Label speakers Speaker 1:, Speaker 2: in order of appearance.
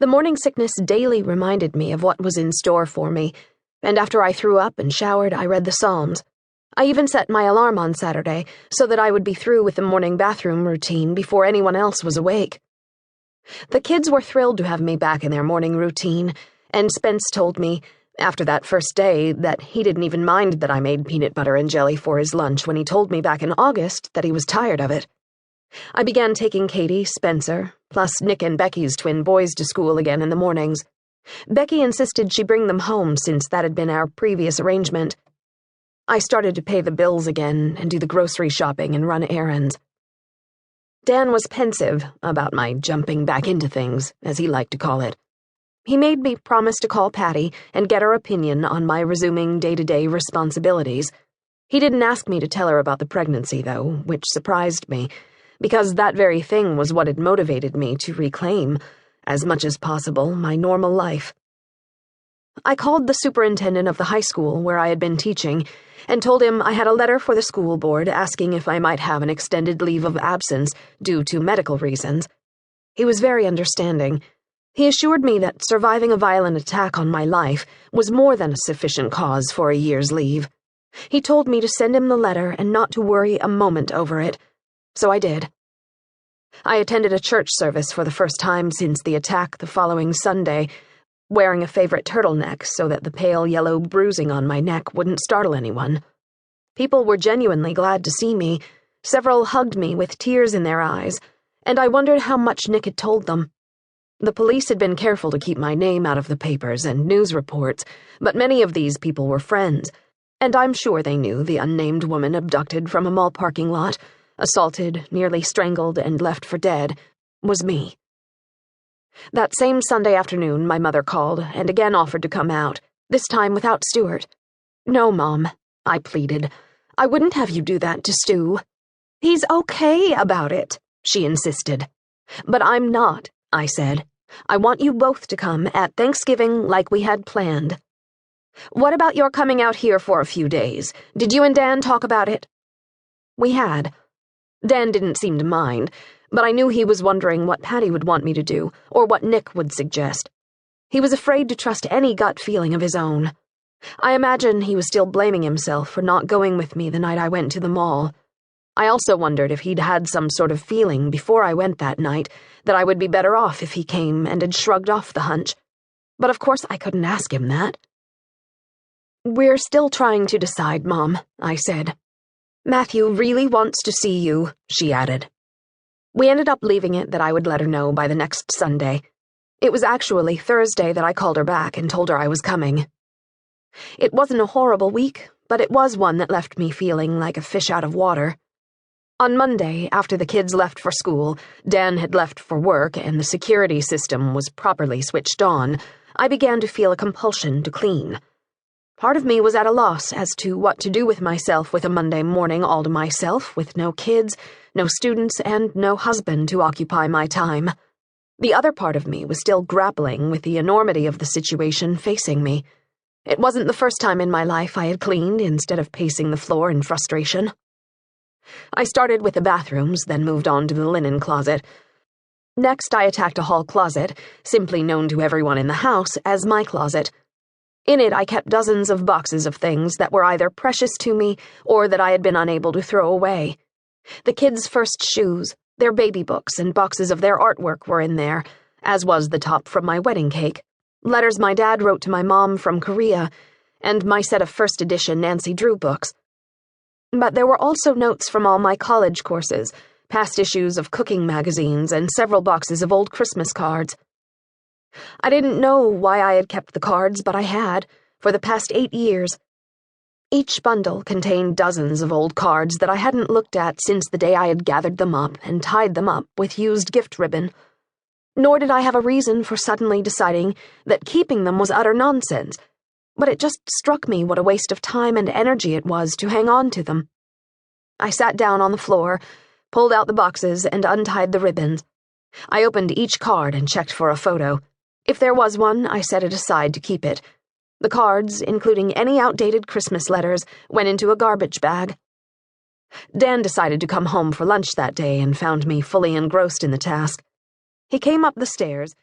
Speaker 1: The morning sickness daily reminded me of what was in store for me, and after I threw up and showered, I read the Psalms. I even set my alarm on Saturday so that I would be through with the morning bathroom routine before anyone else was awake. The kids were thrilled to have me back in their morning routine, and Spence told me, after that first day, that he didn't even mind that I made peanut butter and jelly for his lunch when he told me back in August that he was tired of it. I began taking Katie, Spencer, plus Nick and Becky's twin boys to school again in the mornings. Becky insisted she bring them home since that had been our previous arrangement. I started to pay the bills again and do the grocery shopping and run errands. Dan was pensive about my jumping back into things, as he liked to call it. He made me promise to call Patty and get her opinion on my resuming day-to-day responsibilities. He didn't ask me to tell her about the pregnancy, though, which surprised me, because that very thing was what had motivated me to reclaim, as much as possible, my normal life. I called the superintendent of the high school where I had been teaching and told him I had a letter for the school board asking if I might have an extended leave of absence due to medical reasons. He was very understanding. He assured me that surviving a violent attack on my life was more than a sufficient cause for a year's leave. He told me to send him the letter and not to worry a moment over it, so I did. I attended a church service for the first time since the attack the following Sunday, wearing a favorite turtleneck so that the pale yellow bruising on my neck wouldn't startle anyone. People were genuinely glad to see me. Several hugged me with tears in their eyes, and I wondered how much Nick had told them. The police had been careful to keep my name out of the papers and news reports, but many of these people were friends, and I'm sure they knew the unnamed woman abducted from a mall parking lot, assaulted, nearly strangled, and left for dead, was me. That same Sunday afternoon, my mother called and again offered to come out, this time without Stuart. "No, Mom," I pleaded. "I wouldn't have you do that to Stu." "He's okay about it," she insisted. "But I'm not," I said. "I want you both to come at Thanksgiving like we had planned." "What about your coming out here for a few days? Did you and Dan talk about it?" We had. Dan didn't seem to mind, but I knew he was wondering what Patty would want me to do, or what Nick would suggest. He was afraid to trust any gut feeling of his own. I imagine he was still blaming himself for not going with me the night I went to the mall. I also wondered if he'd had some sort of feeling before I went that night that I would be better off if he came and had shrugged off the hunch. But of course I couldn't ask him that. "We're still trying to decide, Mom," I said. "Matthew really wants to see you," she added. We ended up leaving it that I would let her know by the next Sunday. It was actually Thursday that I called her back and told her I was coming. It wasn't a horrible week, but it was one that left me feeling like a fish out of water. On Monday, after the kids left for school, Dan had left for work, and the security system was properly switched on, I began to feel a compulsion to clean. Part of me was at a loss as to what to do with myself with a Monday morning all to myself, with no kids, no students, and no husband to occupy my time. The other part of me was still grappling with the enormity of the situation facing me. It wasn't the first time in my life I had cleaned instead of pacing the floor in frustration. I started with the bathrooms, then moved on to the linen closet. Next, I attacked a hall closet, simply known to everyone in the house as my closet. In it, I kept dozens of boxes of things that were either precious to me or that I had been unable to throw away. The kids' first shoes, their baby books, and boxes of their artwork were in there, as was the top from my wedding cake, letters my dad wrote to my mom from Korea, and my set of first edition Nancy Drew books. But there were also notes from all my college courses, past issues of cooking magazines, and several boxes of old Christmas cards. I didn't know why I had kept the cards, but I had, for the past 8 years. Each bundle contained dozens of old cards that I hadn't looked at since the day I had gathered them up and tied them up with used gift ribbon. Nor did I have a reason for suddenly deciding that keeping them was utter nonsense, but it just struck me what a waste of time and energy it was to hang on to them. I sat down on the floor, pulled out the boxes, and untied the ribbons. I opened each card and checked for a photo. If there was one, I set it aside to keep it. The cards, including any outdated Christmas letters, went into a garbage bag. Dan decided to come home for lunch that day and found me fully engrossed in the task. He came up the stairs,